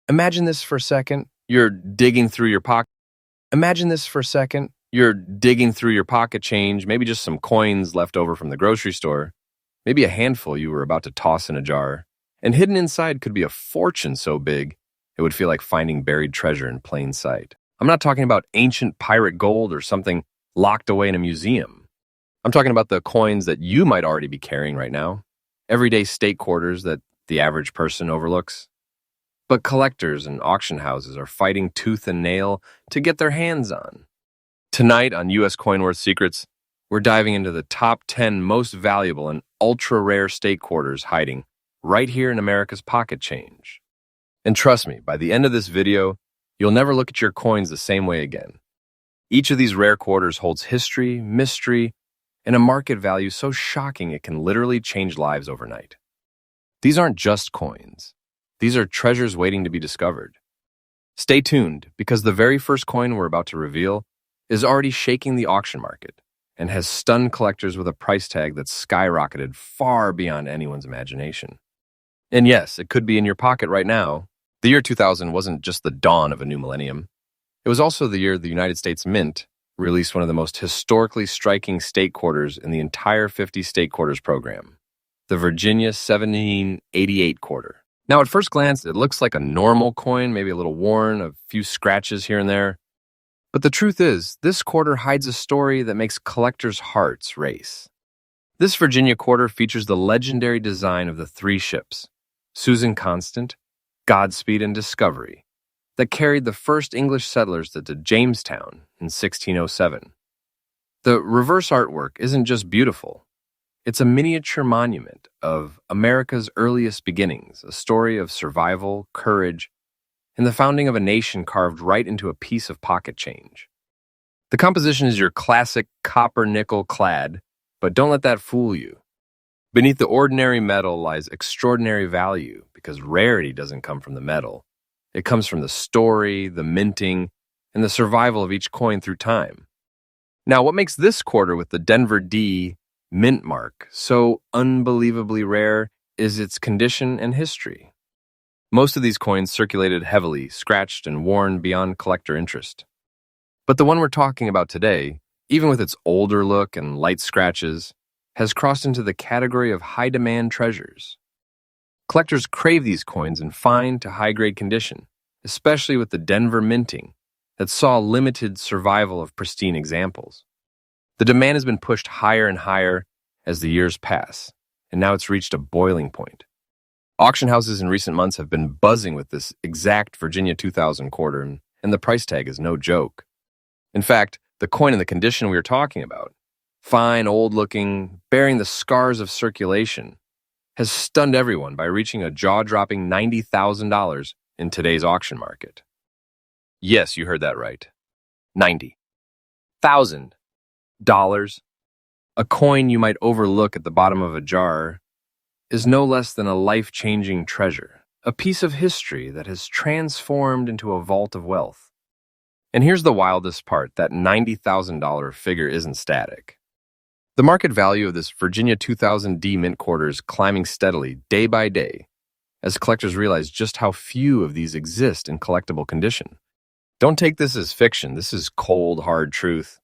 Imagine this for a second. You're digging through your pocket. Imagine this for a second. You're digging through your pocket change, maybe just some coins left over from the grocery store, maybe a handful you were about to toss in a jar. And hidden inside could be a fortune so big, it would feel like finding buried treasure in plain sight. I'm not talking about ancient pirate gold or something locked away in a museum. I'm talking about the coins that you might already be carrying right now, everyday state quarters that the average person overlooks. But collectors and auction houses are fighting tooth and nail to get their hands on. Tonight on U.S. Coin Worth Secrets, we're diving into the top 10 most valuable and ultra-rare state quarters hiding right here in America's pocket change. And trust me, by the end of this video, you'll never look at your coins the same way again. Each of these rare quarters holds history, mystery, and a market value so shocking it can literally change lives overnight. These aren't just coins. These are treasures waiting to be discovered. Stay tuned, because the very first coin we're about to reveal is already shaking the auction market and has stunned collectors with a price tag that's skyrocketed far beyond anyone's imagination. And yes, it could be in your pocket right now. The year 2000 wasn't just the dawn of a new millennium. It was also the year the United States Mint released one of the most historically striking state quarters in the entire 50 state quarters program, the Virginia 1788 quarter. Now, at first glance, it looks like a normal coin, maybe a little worn, a few scratches here and there. But the truth is, this quarter hides a story that makes collectors' hearts race. This Virginia quarter features the legendary design of the three ships, Susan Constant, Godspeed, and Discovery, that carried the first English settlers to Jamestown in 1607. The reverse artwork isn't just beautiful. It's a miniature monument of America's earliest beginnings, a story of survival, courage, and the founding of a nation carved right into a piece of pocket change. The composition is your classic copper-nickel clad, but don't let that fool you. Beneath the ordinary metal lies extraordinary value, because rarity doesn't come from the metal. It comes from the story, the minting, and the survival of each coin through time. Now, what makes this quarter with the Denver D mint mark so unbelievably rare is its condition and history. Most of these coins circulated heavily, scratched and worn beyond collector interest. But the one we're talking about today, even with its older look and light scratches, has crossed into the category of high-demand treasures. Collectors crave these coins in fine to high-grade condition, especially with the Denver minting that saw limited survival of pristine examples. The demand has been pushed higher and higher as the years pass, and now it's reached a boiling point. Auction houses in recent months have been buzzing with this exact Virginia 2000 quarter, and the price tag is no joke. In fact, the coin in the condition we are talking about, fine, old-looking, bearing the scars of circulation, has stunned everyone by reaching a jaw-dropping $90,000 in today's auction market. Yes, you heard that right. $90,000. A coin you might overlook at the bottom of a jar is no less than a life-changing treasure, a piece of history that has transformed into a vault of wealth. And here's the wildest part, that $90,000 figure isn't static. The market value of this Virginia 2000 D mint quarter is climbing steadily, day by day, as collectors realize just how few of these exist in collectible condition. Don't take this as fiction. This is cold, hard truth.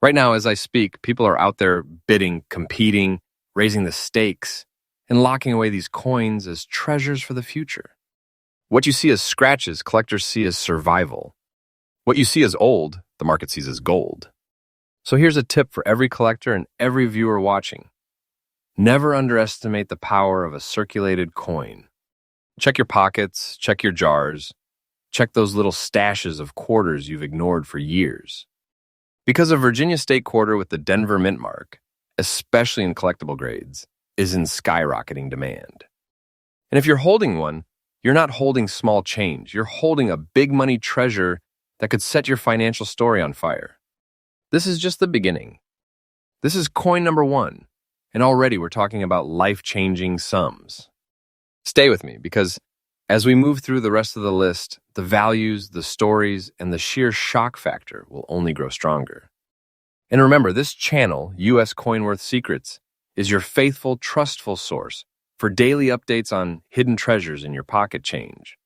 Right now, as I speak, people are out there bidding, competing, raising the stakes, and locking away these coins as treasures for the future. What you see as scratches, collectors see as survival. What you see as old, the market sees as gold. So here's a tip for every collector and every viewer watching. Never underestimate the power of a circulated coin. Check your pockets, check your jars, check those little stashes of quarters you've ignored for years. Because a Virginia state quarter with the Denver mint mark, especially in collectible grades, is in skyrocketing demand. And if you're holding one, you're not holding small change. You're holding a big money treasure that could set your financial story on fire. This is just the beginning. This is coin number one, and already we're talking about life-changing sums. Stay with me, because as we move through the rest of the list, the values, the stories, and the sheer shock factor will only grow stronger. And remember, this channel, U.S. Coin Worth Secrets, is your faithful, trustful source for daily updates on hidden treasures in your pocket change.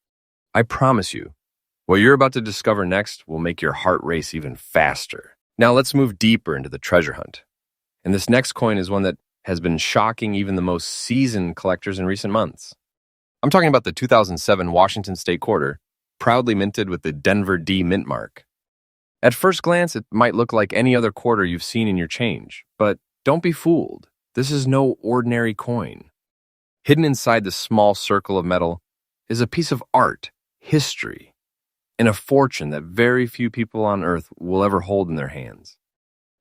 I promise you, what you're about to discover next will make your heart race even faster. Now let's move deeper into the treasure hunt. And this next coin is one that has been shocking even the most seasoned collectors in recent months. I'm talking about the 2007 Washington State Quarter, proudly minted with the Denver D mint mark. At first glance, it might look like any other quarter you've seen in your change, but don't be fooled. This is no ordinary coin. Hidden inside this small circle of metal is a piece of art, history, and a fortune that very few people on Earth will ever hold in their hands.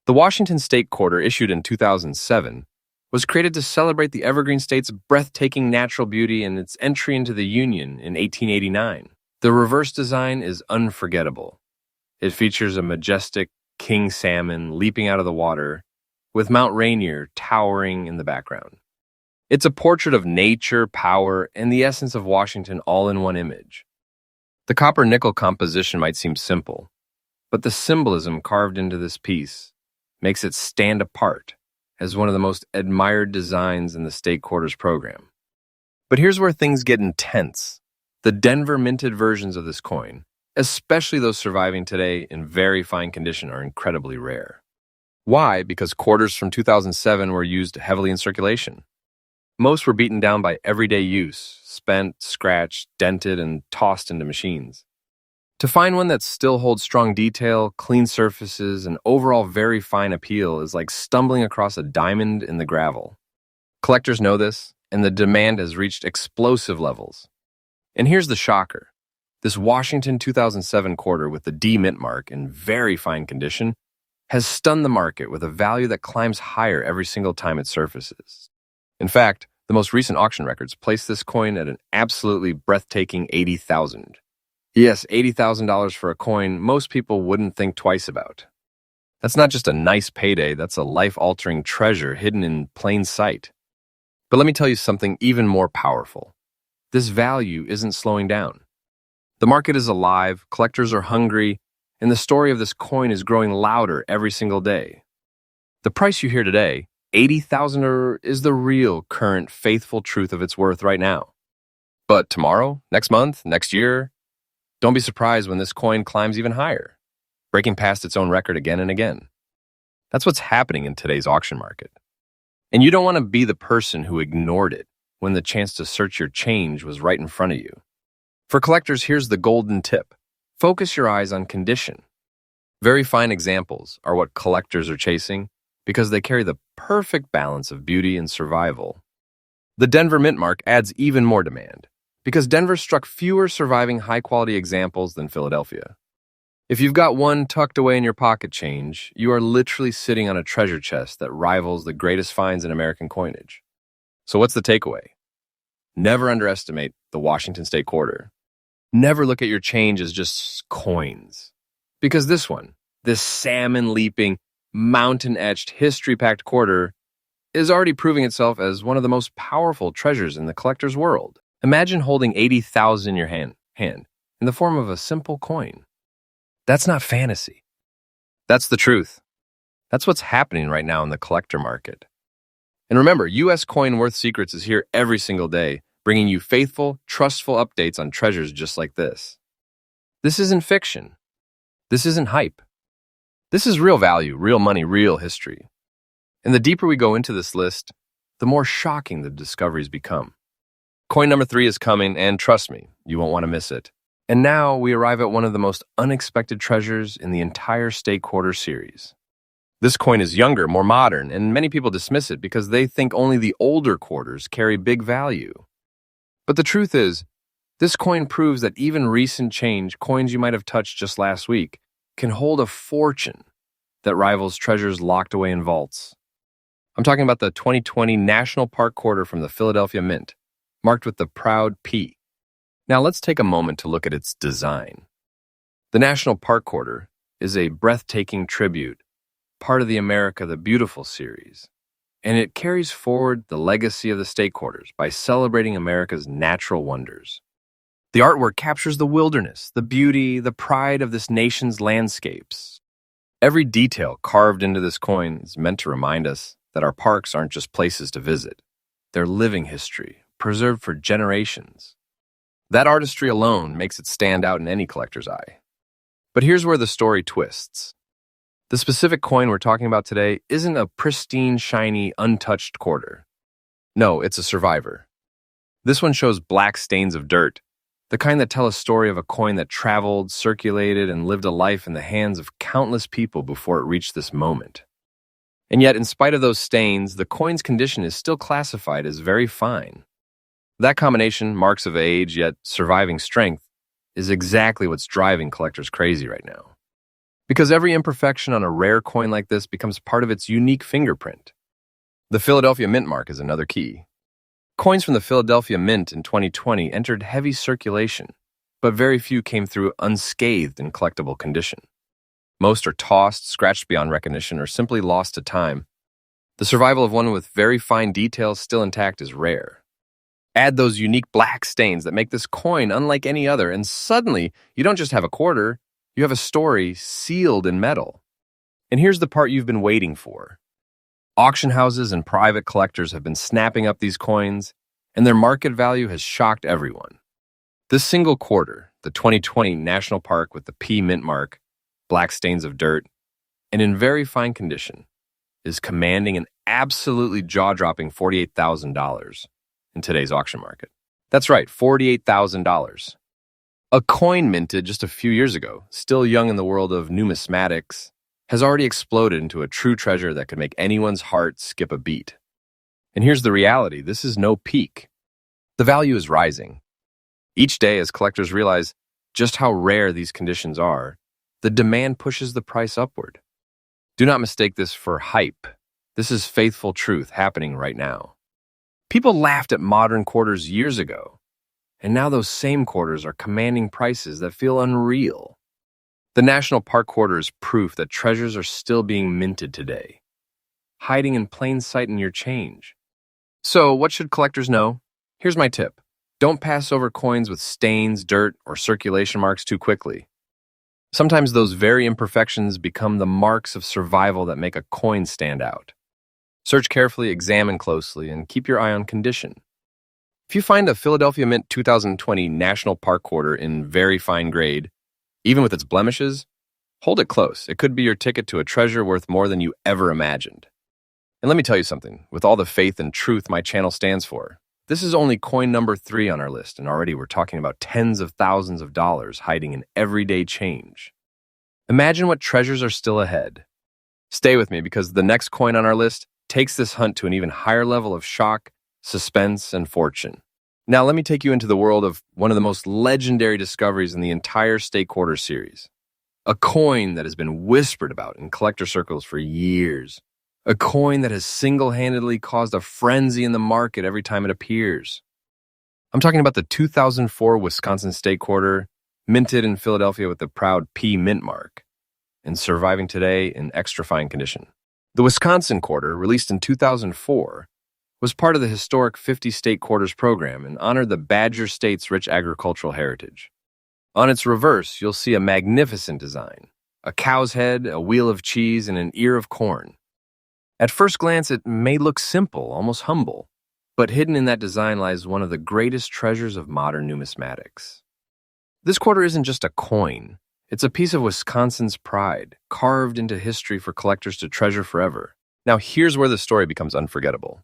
The Washington State Quarter, issued in 2007, was created to celebrate the Evergreen State's breathtaking natural beauty and its entry into the Union in 1889. The reverse design is unforgettable. It features a majestic king salmon leaping out of the water, with Mount Rainier towering in the background. It's a portrait of nature, power, and the essence of Washington all in one image. The copper-nickel composition might seem simple, but the symbolism carved into this piece makes it stand apart as one of the most admired designs in the State Quarters program. But here's where things get intense. The Denver minted versions of this coin, especially those surviving today in very fine condition, are incredibly rare. Why? Because quarters from 2007 were used heavily in circulation. Most were beaten down by everyday use, spent, scratched, dented, and tossed into machines. To find one that still holds strong detail, clean surfaces, and overall very fine appeal is like stumbling across a diamond in the gravel. Collectors know this, and the demand has reached explosive levels. And here's the shocker. This Washington 2007 quarter with the D mint mark in very fine condition has stunned the market with a value that climbs higher every single time it surfaces. In fact, the most recent auction records place this coin at an absolutely breathtaking $80,000. Yes, $80,000 for a coin most people wouldn't think twice about. That's not just a nice payday, that's a life-altering treasure hidden in plain sight. But let me tell you something even more powerful. This value isn't slowing down. The market is alive, collectors are hungry, and the story of this coin is growing louder every single day. The price you hear today, $80,000, is the real, current, faithful truth of its worth right now. But tomorrow, next month, next year, don't be surprised when this coin climbs even higher, breaking past its own record again and again. That's what's happening in today's auction market. And you don't want to be the person who ignored it when the chance to search your change was right in front of you. For collectors, here's the golden tip. Focus your eyes on condition. Very fine examples are what collectors are chasing because they carry the perfect balance of beauty and survival. The Denver mint mark adds even more demand because Denver struck fewer surviving high-quality examples than Philadelphia. If you've got one tucked away in your pocket change, you are literally sitting on a treasure chest that rivals the greatest finds in American coinage. So what's the takeaway? Never underestimate the Washington State Quarter. Never look at your change as just coins. Because this one, this salmon-leaping, mountain-etched, history-packed quarter, is already proving itself as one of the most powerful treasures in the collector's world. Imagine holding $80,000 in your hand in the form of a simple coin. That's not fantasy. That's the truth. That's what's happening right now in the collector market. And remember, U.S. Coin Worth Secrets is here every single day, bringing you faithful, trustful updates on treasures just like this. This isn't fiction. This isn't hype. This is real value, real money, real history. And the deeper we go into this list, the more shocking the discoveries become. Coin number 3 is coming, and trust me, you won't want to miss it. And now we arrive at one of the most unexpected treasures in the entire State Quarter series. This coin is younger, more modern, and many people dismiss it because they think only the older quarters carry big value. But the truth is, this coin proves that even recent change, coins you might have touched just last week, can hold a fortune that rivals treasures locked away in vaults. I'm talking about the 2020 National Park Quarter from the Philadelphia Mint, marked with the proud P. Now let's take a moment to look at its design. The National Park Quarter is a breathtaking tribute, part of the America the Beautiful series, and it carries forward the legacy of the State Quarters by celebrating America's natural wonders. The artwork captures the wilderness, the beauty, the pride of this nation's landscapes. Every detail carved into this coin is meant to remind us that our parks aren't just places to visit. They're living history, preserved for generations. That artistry alone makes it stand out in any collector's eye. But here's where the story twists. The specific coin we're talking about today isn't a pristine, shiny, untouched quarter. No, it's a survivor. This one shows black stains of dirt, the kind that tell a story of a coin that traveled, circulated, and lived a life in the hands of countless people before it reached this moment. And yet, in spite of those stains, the coin's condition is still classified as very fine. That combination, marks of age yet surviving strength, is exactly what's driving collectors crazy right now. Because every imperfection on a rare coin like this becomes part of its unique fingerprint. The Philadelphia Mint mark is another key. Coins from the Philadelphia Mint in 2020 entered heavy circulation, but very few came through unscathed in collectible condition. Most are tossed, scratched beyond recognition, or simply lost to time. The survival of one with very fine details still intact is rare. Add those unique black stains that make this coin unlike any other, and suddenly you don't just have a quarter, you have a story sealed in metal. And here's the part you've been waiting for. Auction houses and private collectors have been snapping up these coins, and their market value has shocked everyone. This single quarter, the 2020 National Park with the P Mint mark, black stains of dirt, and in very fine condition, is commanding an absolutely jaw-dropping $48,000 in today's auction market. That's right, $48,000. A coin minted just a few years ago, still young in the world of numismatics, has already exploded into a true treasure that could make anyone's heart skip a beat. And here's the reality, this is no peak. The value is rising. Each day, as collectors realize just how rare these conditions are, the demand pushes the price upward. Do not mistake this for hype. This is faithful truth happening right now. People laughed at modern quarters years ago, and now those same quarters are commanding prices that feel unreal. The National Park quarter is proof that treasures are still being minted today, hiding in plain sight in your change. So, what should collectors know? Here's my tip. Don't pass over coins with stains, dirt, or circulation marks too quickly. Sometimes those very imperfections become the marks of survival that make a coin stand out. Search carefully, examine closely, and keep your eye on condition. If you find a Philadelphia Mint 2020 National Park quarter in very fine grade, even with its blemishes, hold it close. It could be your ticket to a treasure worth more than you ever imagined. And let me tell you something, with all the faith and truth my channel stands for, this is only coin number 3 on our list, and already we're talking about tens of thousands of dollars hiding in everyday change. Imagine what treasures are still ahead. Stay with me, because the next coin on our list takes this hunt to an even higher level of shock, suspense, and fortune. Now, let me take you into the world of one of the most legendary discoveries in the entire State Quarter series. A coin that has been whispered about in collector circles for years. A coin that has single-handedly caused a frenzy in the market every time it appears. I'm talking about the 2004 Wisconsin State Quarter, minted in Philadelphia with the proud P Mint mark, and surviving today in extra fine condition. The Wisconsin Quarter, released in 2004, was part of the historic 50 State Quarters program and honored the Badger State's rich agricultural heritage. On its reverse, you'll see a magnificent design, a cow's head, a wheel of cheese, and an ear of corn. At first glance, it may look simple, almost humble, but hidden in that design lies one of the greatest treasures of modern numismatics. This quarter isn't just a coin. It's a piece of Wisconsin's pride, carved into history for collectors to treasure forever. Now, here's where the story becomes unforgettable.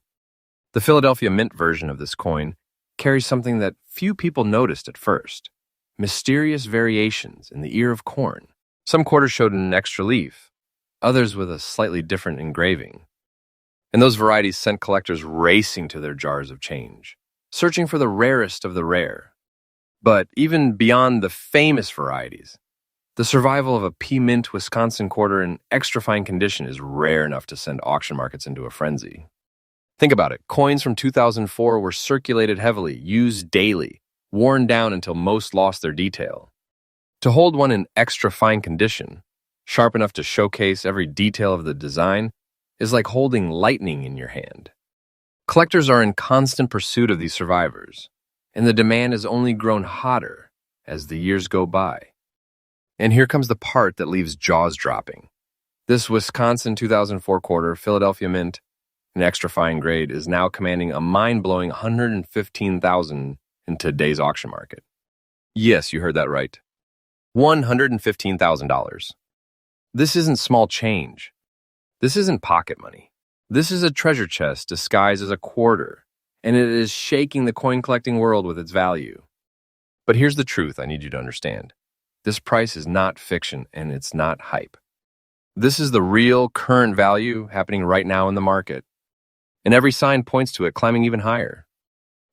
The Philadelphia Mint version of this coin carries something that few people noticed at first: mysterious variations in the ear of corn. Some quarters showed an extra leaf, others with a slightly different engraving. And those varieties sent collectors racing to their jars of change, searching for the rarest of the rare. But even beyond the famous varieties, the survival of a P Mint Wisconsin quarter in extra fine condition is rare enough to send auction markets into a frenzy. Think about it. Coins from 2004 were circulated heavily, used daily, worn down until most lost their detail. To hold one in extra fine condition, sharp enough to showcase every detail of the design, is like holding lightning in your hand. Collectors are in constant pursuit of these survivors, and the demand has only grown hotter as the years go by. And here comes the part that leaves jaws dropping. This Wisconsin 2004 quarter, Philadelphia Mint, an extra fine grade, is now commanding a mind-blowing $115,000 in today's auction market. Yes, you heard that right. $115,000. This isn't small change. This isn't pocket money. This is a treasure chest disguised as a quarter, and it is shaking the coin collecting world with its value. But here's the truth I need you to understand. This price is not fiction, and it's not hype. This is the real current value happening right now in the market, and every sign points to it climbing even higher.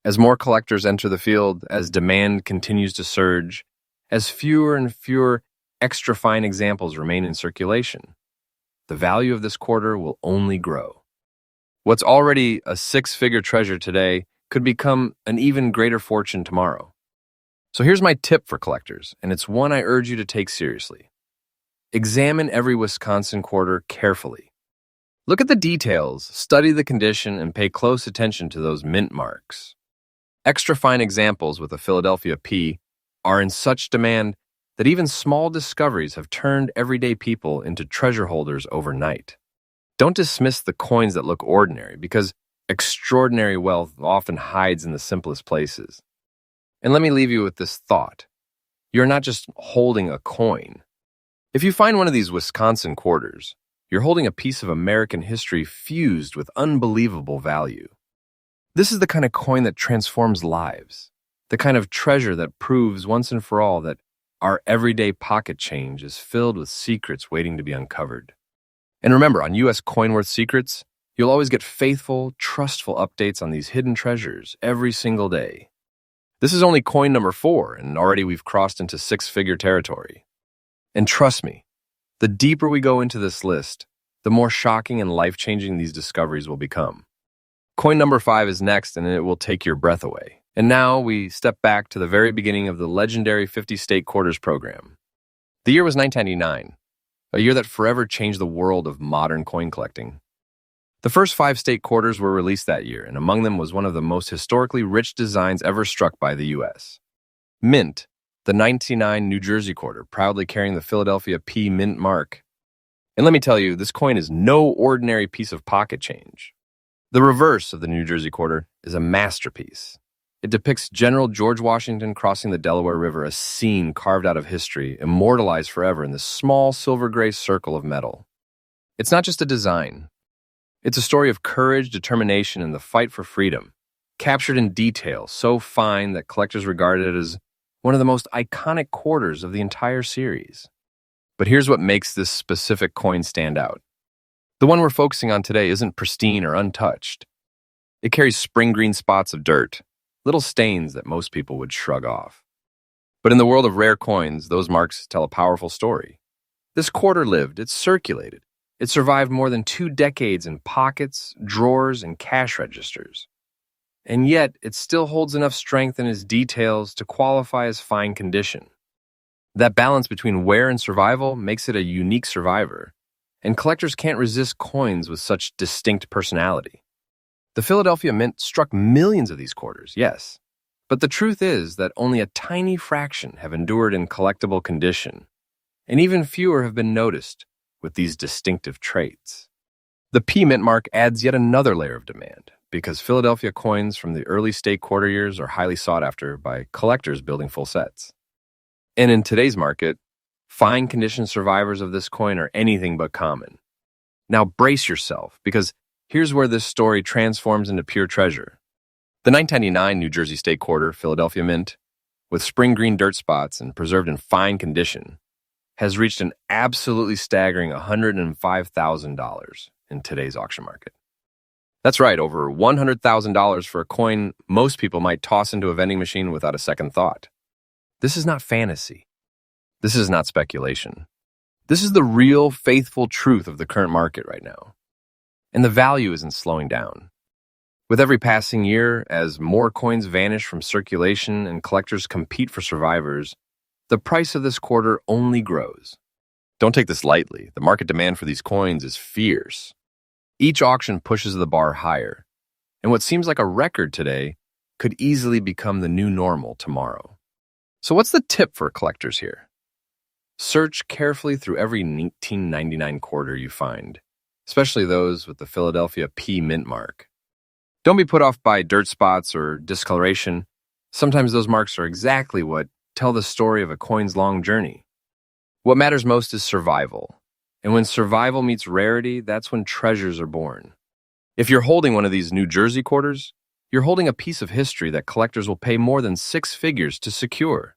As more collectors enter the field, as demand continues to surge, as fewer and fewer extra fine examples remain in circulation, the value of this quarter will only grow. What's already a six-figure treasure today could become an even greater fortune tomorrow. So here's my tip for collectors, and it's one I urge you to take seriously. Examine every Wisconsin quarter carefully. Look at the details, study the condition, and pay close attention to those mint marks. Extra fine examples with a Philadelphia P are in such demand that even small discoveries have turned everyday people into treasure holders overnight. Don't dismiss the coins that look ordinary, because extraordinary wealth often hides in the simplest places. And let me leave you with this thought. You're not just holding a coin. If you find one of these Wisconsin quarters, you're holding a piece of American history fused with unbelievable value. This is the kind of coin that transforms lives, the kind of treasure that proves once and for all that our everyday pocket change is filled with secrets waiting to be uncovered. And remember, on U.S. Coinworth Secrets, you'll always get faithful, trustful updates on these hidden treasures every single day. This is only coin number 4, and already we've crossed into six-figure territory. And trust me, the deeper we go into this list, the more shocking and life-changing these discoveries will become. Coin number 5 is next, and it will take your breath away. And now we step back to the very beginning of the legendary 50-state quarters program. The year was 1999, a year that forever changed the world of modern coin collecting. The first 5 state quarters were released that year, and among them was one of the most historically rich designs ever struck by the U.S. Mint, the 1999 New Jersey quarter, proudly carrying the Philadelphia P mint mark. And let me tell you, this coin is no ordinary piece of pocket change. The reverse of the New Jersey quarter is a masterpiece. It depicts General George Washington crossing the Delaware River, a scene carved out of history, immortalized forever in this small silver-gray circle of metal. It's not just a design. It's a story of courage, determination, and the fight for freedom, captured in detail so fine that collectors regard it as one of the most iconic quarters of the entire series. But here's what makes this specific coin stand out. The one we're focusing on today isn't pristine or untouched. It carries spring green spots of dirt, little stains that most people would shrug off. But in the world of rare coins, those marks tell a powerful story. This quarter lived, it circulated. It survived more than 2 decades in pockets, drawers, and cash registers. And yet, it still holds enough strength in its details to qualify as fine condition. That balance between wear and survival makes it a unique survivor, and collectors can't resist coins with such distinct personality. The Philadelphia Mint struck millions of these quarters, yes, but the truth is that only a tiny fraction have endured in collectible condition, and even fewer have been noticed with these distinctive traits. The P mint mark adds yet another layer of demand, because Philadelphia coins from the early state quarter years are highly sought after by collectors building full sets. And in today's market, fine condition survivors of this coin are anything but common. Now brace yourself, because here's where this story transforms into pure treasure. The 1999 New Jersey State Quarter Philadelphia Mint, with spring green dirt spots and preserved in fine condition, has reached an absolutely staggering $105,000 in today's auction market. That's right, over $100,000 for a coin most people might toss into a vending machine without a second thought. This is not fantasy. This is not speculation. This is the real, faithful truth of the current market right now. And the value isn't slowing down. With every passing year, as more coins vanish from circulation and collectors compete for survivors, the price of this quarter only grows. Don't take this lightly. The market demand for these coins is fierce. Each auction pushes the bar higher, and what seems like a record today could easily become the new normal tomorrow. So what's the tip for collectors here? Search carefully through every 1999 quarter you find, especially those with the Philadelphia P mint mark. Don't be put off by dirt spots or discoloration. Sometimes those marks are exactly what tell the story of a coin's long journey. What matters most is survival. And when survival meets rarity, that's when treasures are born. If you're holding one of these New Jersey quarters, you're holding a piece of history that collectors will pay more than 6 figures to secure.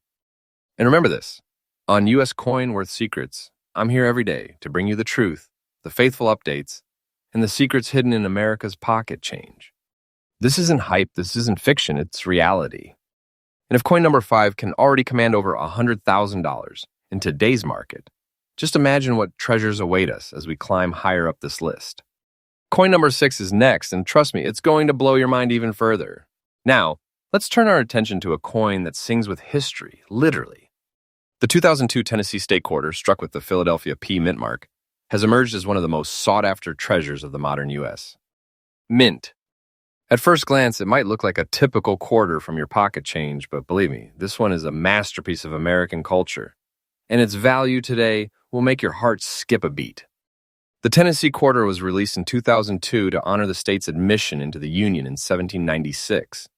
And remember this, on U.S. Coin Worth Secrets, I'm here every day to bring you the truth, the faithful updates, and the secrets hidden in America's pocket change. This isn't hype, this isn't fiction, it's reality. And if coin number 5 can already command over $100,000 in today's market, just imagine what treasures await us as we climb higher up this list. Coin number 6 is next, and trust me, it's going to blow your mind even further. Now, let's turn our attention to a coin that sings with history, literally. The 2002 Tennessee State Quarter, struck with the Philadelphia P mint mark, has emerged as one of the most sought-after treasures of the modern U.S. Mint. At first glance, it might look like a typical quarter from your pocket change, but believe me, this one is a masterpiece of American culture, and its value today will make your heart skip a beat. The Tennessee Quarter was released in 2002 to honor the state's admission into the Union in 1796.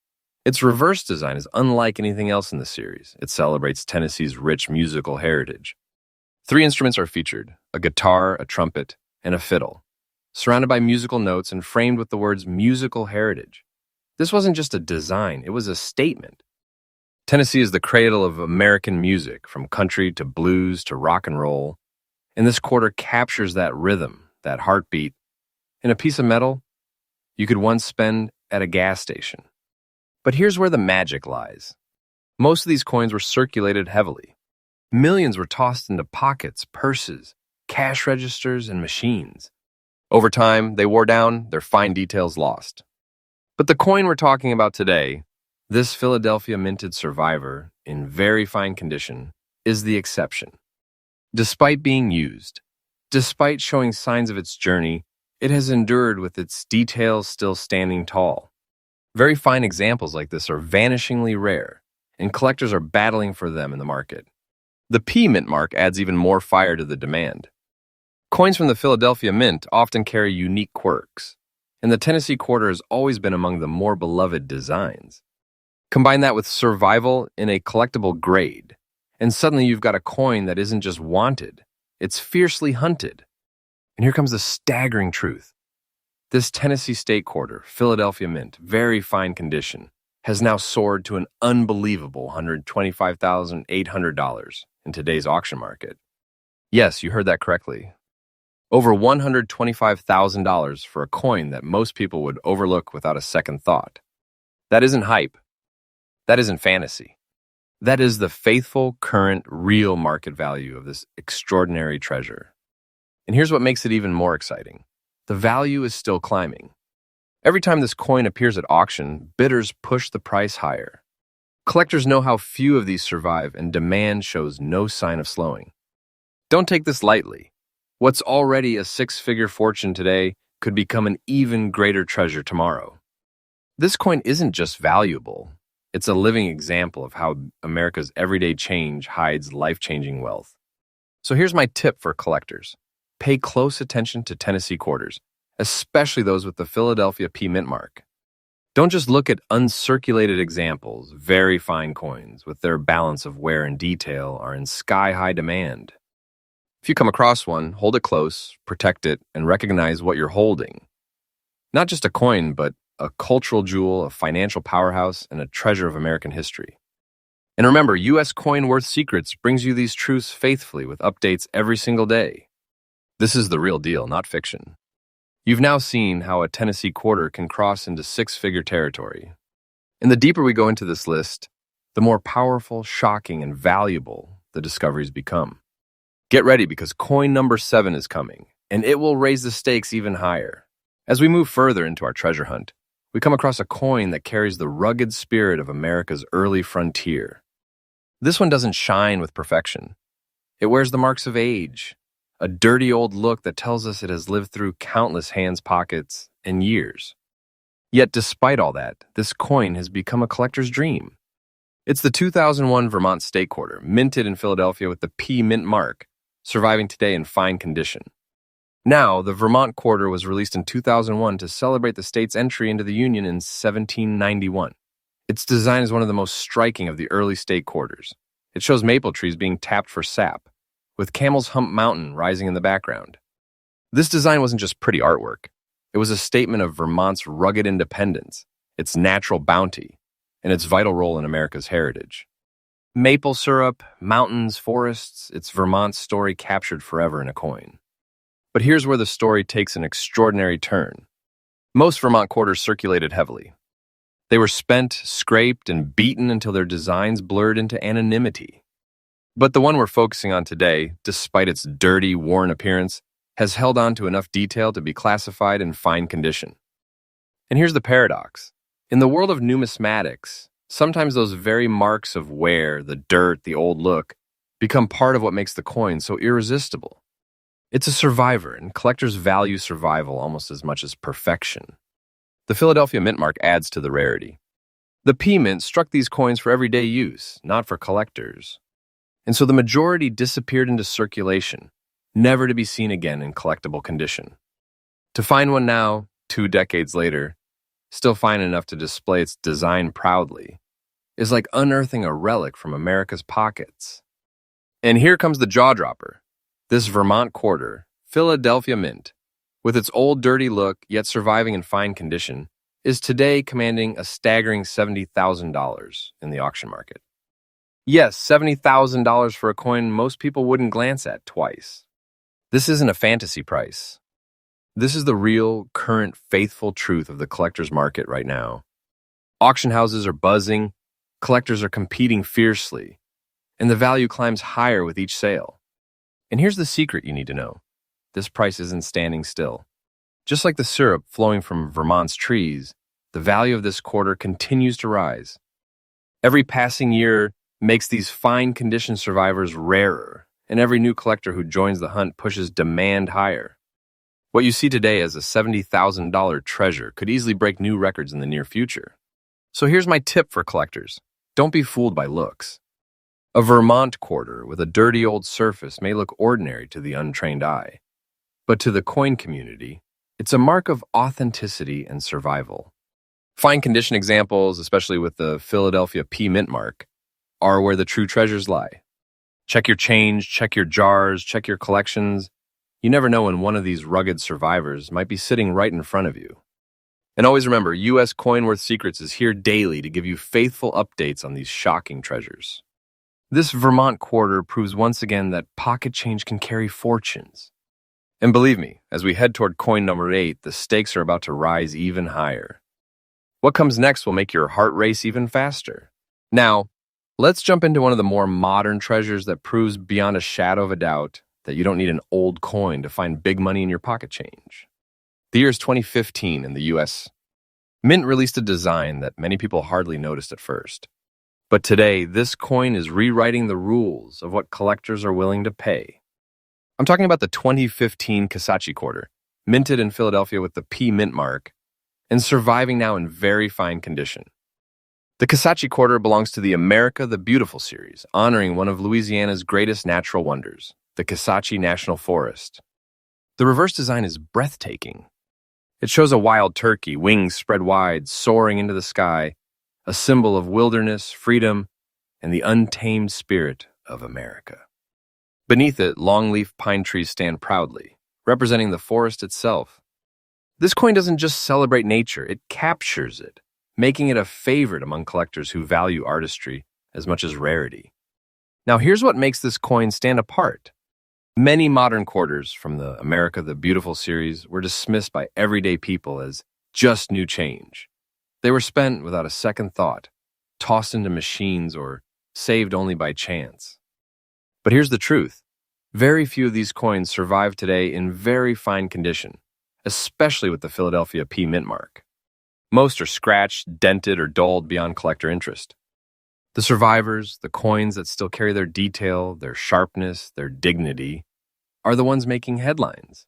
Its reverse design is unlike anything else in the series. It celebrates Tennessee's rich musical heritage. 3 instruments are featured: a guitar, a trumpet, and a fiddle, surrounded by musical notes and framed with the words musical heritage. This wasn't just a design, it was a statement. Tennessee is the cradle of American music, from country to blues to rock and roll. And this quarter captures that rhythm, that heartbeat, in a piece of metal you could once spend at a gas station. But here's where the magic lies. Most of these coins were circulated heavily. Millions were tossed into pockets, purses, cash registers, and machines. Over time, they wore down, their fine details lost. But the coin we're talking about today, this Philadelphia minted survivor, in very fine condition, is the exception. Despite being used, despite showing signs of its journey, it has endured with its details still standing tall. Very fine examples like this are vanishingly rare, and collectors are battling for them in the market. The P mint mark adds even more fire to the demand. Coins from the Philadelphia Mint often carry unique quirks, and the Tennessee Quarter has always been among the more beloved designs. Combine that with survival in a collectible grade, and suddenly you've got a coin that isn't just wanted, it's fiercely hunted. And here comes the staggering truth. This Tennessee State Quarter, Philadelphia Mint, very fine condition, has now soared to an unbelievable $125,800 in today's auction market. Yes, you heard that correctly. Over $125,000 for a coin that most people would overlook without a second thought. That isn't hype. That isn't fantasy. That is the faithful, current, real market value of this extraordinary treasure. And here's what makes it even more exciting. The value is still climbing. Every time this coin appears at auction, bidders push the price higher. Collectors know how few of these survive, and demand shows no sign of slowing. Don't take this lightly. What's already a 6-figure fortune today could become an even greater treasure tomorrow. This coin isn't just valuable. It's a living example of how America's everyday change hides life-changing wealth. So here's my tip for collectors. Pay close attention to Tennessee quarters, especially those with the Philadelphia P mint mark. Don't just look at uncirculated examples. Very fine coins, with their balance of wear and detail, are in sky-high demand. If you come across one, hold it close, protect it, and recognize what you're holding. Not just a coin, but a cultural jewel, a financial powerhouse, and a treasure of American history. And remember, U.S. Coin Worth Secrets brings you these truths faithfully with updates every single day. This is the real deal, not fiction. You've now seen how a Tennessee quarter can cross into 6-figure territory. And the deeper we go into this list, the more powerful, shocking, and valuable the discoveries become. Get ready, because coin number 7 is coming, and it will raise the stakes even higher. As we move further into our treasure hunt, we come across a coin that carries the rugged spirit of America's early frontier. This one doesn't shine with perfection. It wears the marks of age, a dirty old look that tells us it has lived through countless hands, pockets, and years. Yet despite all that, this coin has become a collector's dream. It's the 2001 Vermont State Quarter, minted in Philadelphia with the P mint mark, surviving today in fine condition. Now, the Vermont Quarter was released in 2001 to celebrate the state's entry into the Union in 1791. Its design is one of the most striking of the early state quarters. It shows maple trees being tapped for sap, with Camel's Hump Mountain rising in the background. This design wasn't just pretty artwork. It was a statement of Vermont's rugged independence, its natural bounty, and its vital role in America's heritage. Maple syrup, mountains, forests, it's Vermont's story captured forever in a coin. But here's where the story takes an extraordinary turn. Most Vermont quarters circulated heavily. They were spent, scraped, and beaten until their designs blurred into anonymity. But the one we're focusing on today, despite its dirty, worn appearance, has held on to enough detail to be classified in fine condition. And here's the paradox. In the world of numismatics, sometimes those very marks of wear, the dirt, the old look, become part of what makes the coin so irresistible. It's a survivor, and collectors value survival almost as much as perfection. The Philadelphia mint mark adds to the rarity. The P mint struck these coins for everyday use, not for collectors. And so the majority disappeared into circulation, never to be seen again in collectible condition. To find one now, 2 decades later, still fine enough to display its design proudly, is like unearthing a relic from America's pockets. And here comes the jaw-dropper. This Vermont quarter, Philadelphia mint, with its old dirty look yet surviving in fine condition, is today commanding a staggering $70,000 in the auction market. Yes, $70,000 for a coin most people wouldn't glance at twice. This isn't a fantasy price. This is the real, current, faithful truth of the collector's market right now. Auction houses are buzzing, collectors are competing fiercely, and the value climbs higher with each sale. And here's the secret you need to know. This price isn't standing still. Just like the syrup flowing from Vermont's trees, the value of this quarter continues to rise. Every passing year makes these fine condition survivors rarer, and every new collector who joins the hunt pushes demand higher. What you see today as a $70,000 treasure could easily break new records in the near future. So here's my tip for collectors. Don't be fooled by looks. A Vermont quarter with a dirty old surface may look ordinary to the untrained eye, but to the coin community, it's a mark of authenticity and survival. Fine condition examples, especially with the Philadelphia P mint mark, are where the true treasures lie. Check your change, check your jars, check your collections. You never know when one of these rugged survivors might be sitting right in front of you. And always remember, U.S. Coin Worth Secrets is here daily to give you faithful updates on these shocking treasures. This Vermont quarter proves once again that pocket change can carry fortunes. And believe me, as we head toward coin number 8, the stakes are about to rise even higher. What comes next will make your heart race even faster. Now, let's jump into one of the more modern treasures that proves beyond a shadow of a doubt that you don't need an old coin to find big money in your pocket change. The year is 2015 in the U.S. Mint released a design that many people hardly noticed at first. But today, this coin is rewriting the rules of what collectors are willing to pay. I'm talking about the 2015 Kisatchie quarter, minted in Philadelphia with the P mint mark, and surviving now in very fine condition. The Kisatchie quarter belongs to the America the Beautiful series, honoring one of Louisiana's greatest natural wonders, the Kisatchie National Forest. The reverse design is breathtaking. It shows a wild turkey, wings spread wide, soaring into the sky, a symbol of wilderness, freedom, and the untamed spirit of America. Beneath it, longleaf pine trees stand proudly, representing the forest itself. This coin doesn't just celebrate nature, it captures it, making it a favorite among collectors who value artistry as much as rarity. Now here's what makes this coin stand apart. Many modern quarters from the America the Beautiful series were dismissed by everyday people as just new change. They were spent without a second thought, tossed into machines, or saved only by chance. But here's the truth. Very few of these coins survive today in very fine condition, especially with the Philadelphia P mint mark. Most are scratched, dented, or dulled beyond collector interest. The survivors, the coins that still carry their detail, their sharpness, their dignity, are the ones making headlines.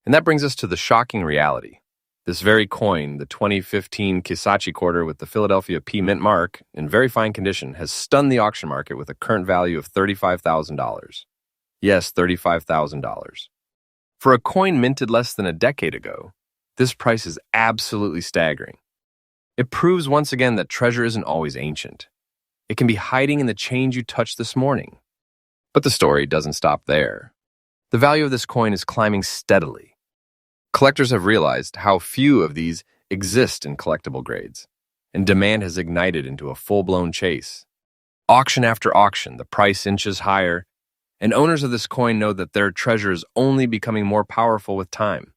And that brings us to the shocking reality. This very coin, the 2015 Kisatchie quarter with the Philadelphia P mint mark, in very fine condition, has stunned the auction market with a current value of $35,000. Yes, $35,000. For a coin minted less than a decade ago, this price is absolutely staggering. It proves once again that treasure isn't always ancient. It can be hiding in the change you touched this morning. But the story doesn't stop there. The value of this coin is climbing steadily. Collectors have realized how few of these exist in collectible grades, and demand has ignited into a full-blown chase. Auction after auction, the price inches higher, and owners of this coin know that their treasure is only becoming more powerful with time.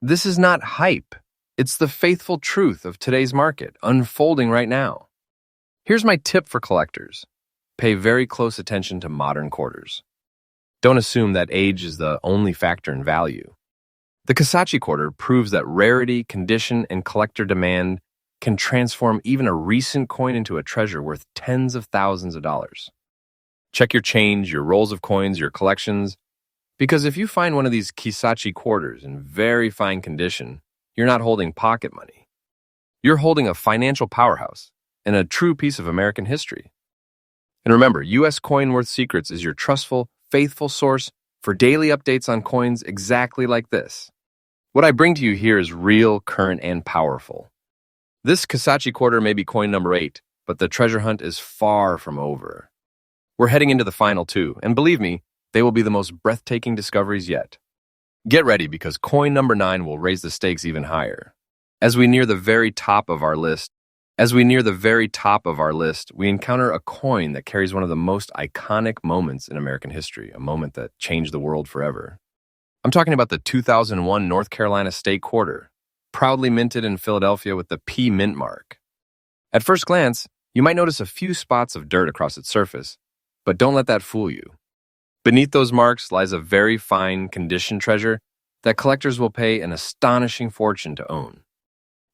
This is not hype. It's the faithful truth of today's market, unfolding right now. Here's my tip for collectors. Pay very close attention to modern quarters. Don't assume that age is the only factor in value. The Kisatchie quarter proves that rarity, condition, and collector demand can transform even a recent coin into a treasure worth tens of thousands of dollars. Check your change, your rolls of coins, your collections, because if you find one of these Kisatchie quarters in very fine condition, you're not holding pocket money. You're holding a financial powerhouse and a true piece of American history. And remember, U.S. Coin Worth Secrets is your trustful, faithful source for daily updates on coins exactly like this. What I bring to you here is real, current, and powerful. This Kisatchie quarter may be coin number 8, but the treasure hunt is far from over. We're heading into the final 2, and believe me, they will be the most breathtaking discoveries yet. Get ready because coin number 9 will raise the stakes even higher. As we near the very top of our list, we encounter a coin that carries one of the most iconic moments in American history, a moment that changed the world forever. I'm talking about the 2001 North Carolina State Quarter, proudly minted in Philadelphia with the P mint mark. At first glance, you might notice a few spots of dirt across its surface, but don't let that fool you. Beneath those marks lies a very fine condition treasure that collectors will pay an astonishing fortune to own.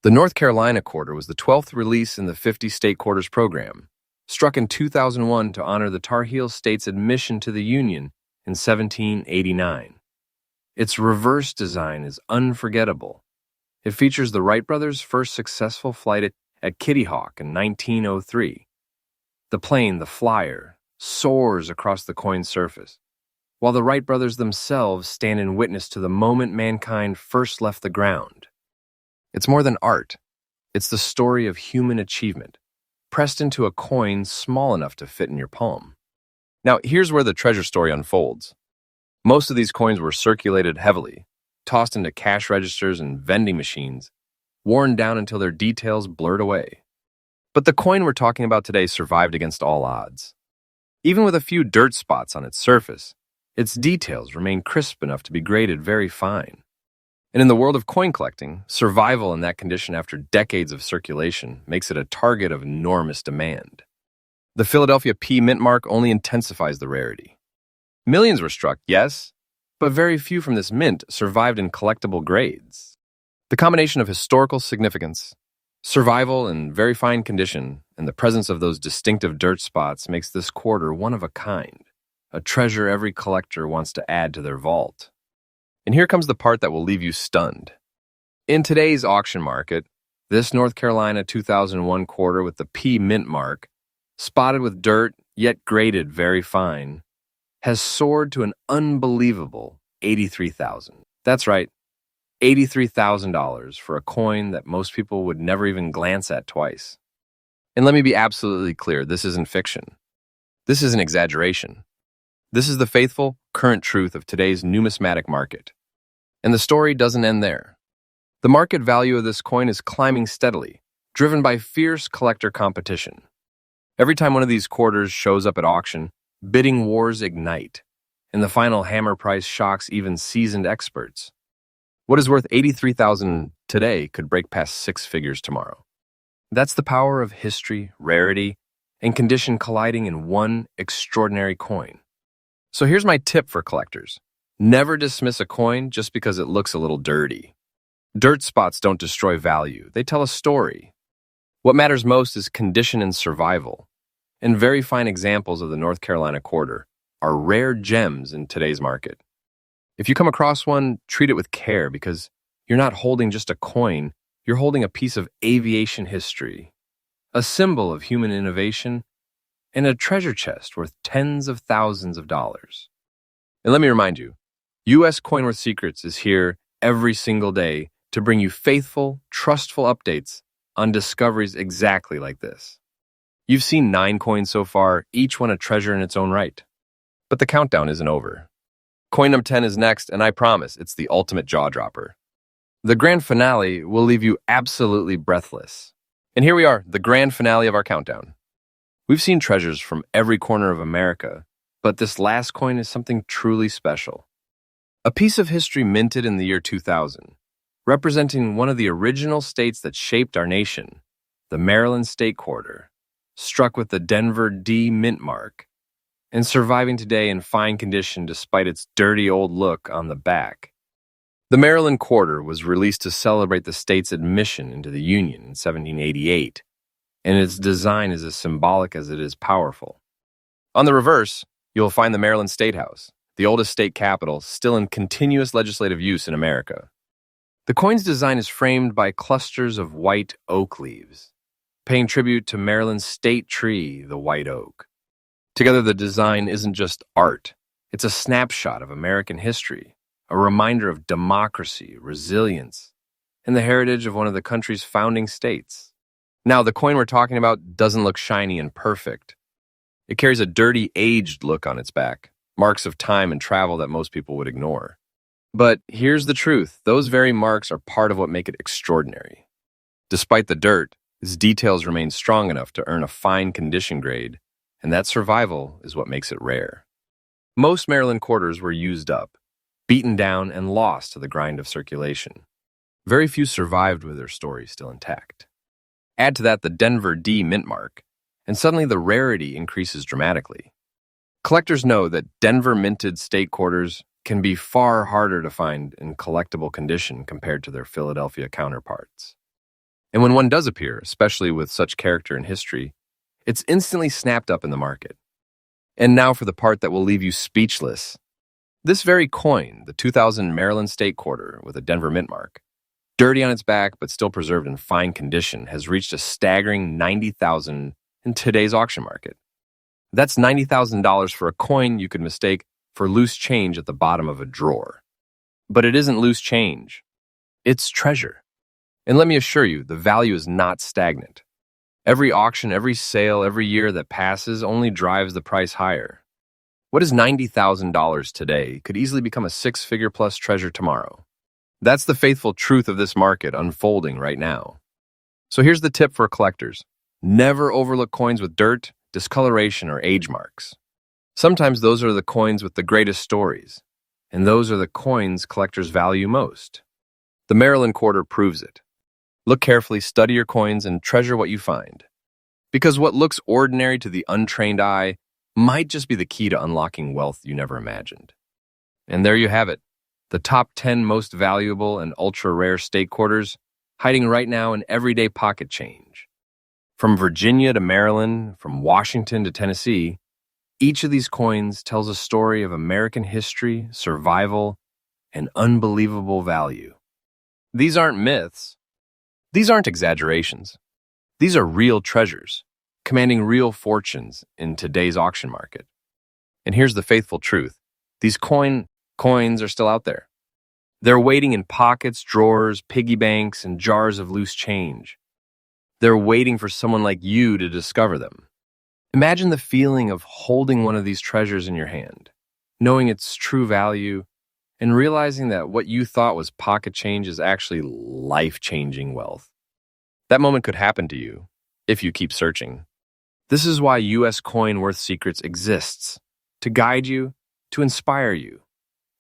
The North Carolina quarter was the 12th release in the 50 State Quarters program, struck in 2001 to honor the Tar Heel State's admission to the Union in 1789. Its reverse design is unforgettable. It features the Wright brothers' first successful flight at Kitty Hawk in 1903. The plane, the Flyer, soars across the coin's surface, while the Wright brothers themselves stand in witness to the moment mankind first left the ground. It's more than art. It's the story of human achievement, pressed into a coin small enough to fit in your palm. Now, here's where the treasure story unfolds. Most of these coins were circulated heavily, tossed into cash registers and vending machines, worn down until their details blurred away. But the coin we're talking about today survived against all odds. Even with a few dirt spots on its surface, its details remain crisp enough to be graded very fine. And in the world of coin collecting, survival in that condition after decades of circulation makes it a target of enormous demand. The Philadelphia P mint mark only intensifies the rarity. Millions were struck, yes, but very few from this mint survived in collectible grades. The combination of historical significance, survival in very fine condition, and the presence of those distinctive dirt spots makes this quarter one of a kind, a treasure every collector wants to add to their vault. And here comes the part that will leave you stunned. In today's auction market, this North Carolina 2001 quarter with the P mint mark, spotted with dirt yet graded very fine, has soared to an unbelievable $83,000. That's right, $83,000 for a coin that most people would never even glance at twice. And let me be absolutely clear, this isn't fiction. This isn't exaggeration. This is the faithful, current truth of today's numismatic market. And the story doesn't end there. The market value of this coin is climbing steadily, driven by fierce collector competition. Every time one of these quarters shows up at auction, bidding wars ignite, and the final hammer price shocks even seasoned experts. What is worth $83,000 today could break past 6 figures tomorrow. That's the power of history, rarity, and condition colliding in one extraordinary coin. So here's my tip for collectors. Never dismiss a coin just because it looks a little dirty. Dirt spots don't destroy value. They tell a story. What matters most is condition and survival. And very fine examples of the North Carolina quarter are rare gems in today's market. If you come across one, treat it with care because you're not holding just a coin, you're holding a piece of aviation history, a symbol of human innovation, and a treasure chest worth tens of thousands of dollars. And let me remind you, U.S. Coin Worth Secrets is here every single day to bring you faithful, trustful updates on discoveries exactly like this. You've seen 9 coins so far, each one a treasure in its own right. But the countdown isn't over. Coin number 10 is next, and I promise it's the ultimate jaw-dropper. The grand finale will leave you absolutely breathless. And here we are, the grand finale of our countdown. We've seen treasures from every corner of America, but this last coin is something truly special. A piece of history minted in the year 2000, representing one of the original states that shaped our nation, the Maryland State Quarter, struck with the Denver D mint mark, and surviving today in fine condition despite its dirty old look on the back. The Maryland Quarter was released to celebrate the state's admission into the Union in 1788, and its design is as symbolic as it is powerful. On the reverse, you'll find the Maryland State House, the oldest state capitol, still in continuous legislative use in America. The coin's design is framed by clusters of white oak leaves, paying tribute to Maryland's state tree, the white oak. Together, the design isn't just art. It's a snapshot of American history, a reminder of democracy, resilience, and the heritage of one of the country's founding states. Now, the coin we're talking about doesn't look shiny and perfect. It carries a dirty, aged look on its back, marks of time and travel that most people would ignore. But here's the truth. Those very marks are part of what make it extraordinary. Despite the dirt, its details remain strong enough to earn a fine condition grade, and that survival is what makes it rare. Most Maryland quarters were used up, beaten down, and lost to the grind of circulation. Very few survived with their story still intact. Add to that the Denver D mint mark, and suddenly the rarity increases dramatically. Collectors know that Denver minted state quarters can be far harder to find in collectible condition compared to their Philadelphia counterparts. And when one does appear, especially with such character and history, it's instantly snapped up in the market. And now for the part that will leave you speechless. This very coin, the 2000 Maryland State Quarter with a Denver mint mark, dirty on its back but still preserved in fine condition, has reached a staggering $90,000 in today's auction market. That's $90,000 for a coin you could mistake for loose change at the bottom of a drawer. But it isn't loose change. It's treasure. And let me assure you, the value is not stagnant. Every auction, every sale, every year that passes only drives the price higher. What is $90,000 today could easily become a six-figure plus treasure tomorrow. That's the faithful truth of this market unfolding right now. So here's the tip for collectors. Never overlook coins with dirt, discoloration, or age marks. Sometimes those are the coins with the greatest stories, and those are the coins collectors value most. The Maryland Quarter proves it. Look carefully, study your coins, and treasure what you find. Because what looks ordinary to the untrained eye might just be the key to unlocking wealth you never imagined. And there you have it, the top 10 most valuable and ultra-rare state quarters hiding right now in everyday pocket change. From Virginia to Maryland, from Washington to Tennessee, each of these coins tells a story of American history, survival, and unbelievable value. These aren't myths. These aren't exaggerations. These are real treasures, commanding real fortunes in today's auction market. And here's the faithful truth. These coins are still out there. They're waiting in pockets, drawers, piggy banks, and jars of loose change. They're waiting for someone like you to discover them. Imagine the feeling of holding one of these treasures in your hand, knowing its true value, and realizing that what you thought was pocket change is actually life-changing wealth. That moment could happen to you if you keep searching. This is why U.S. Coin Worth Secrets exists, to guide you, to inspire you,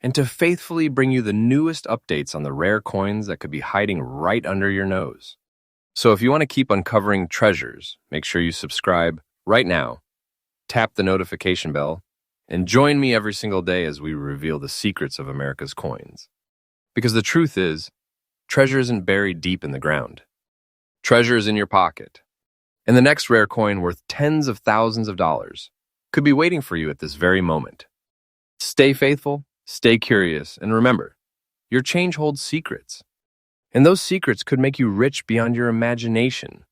and to faithfully bring you the newest updates on the rare coins that could be hiding right under your nose. So if you want to keep uncovering treasures, make sure you subscribe right now, tap the notification bell, and join me every single day as we reveal the secrets of America's coins. Because the truth is, treasure isn't buried deep in the ground. Treasure is in your pocket. And the next rare coin worth tens of thousands of dollars could be waiting for you at this very moment. Stay faithful, stay curious, and remember, your change holds secrets. And those secrets could make you rich beyond your imagination.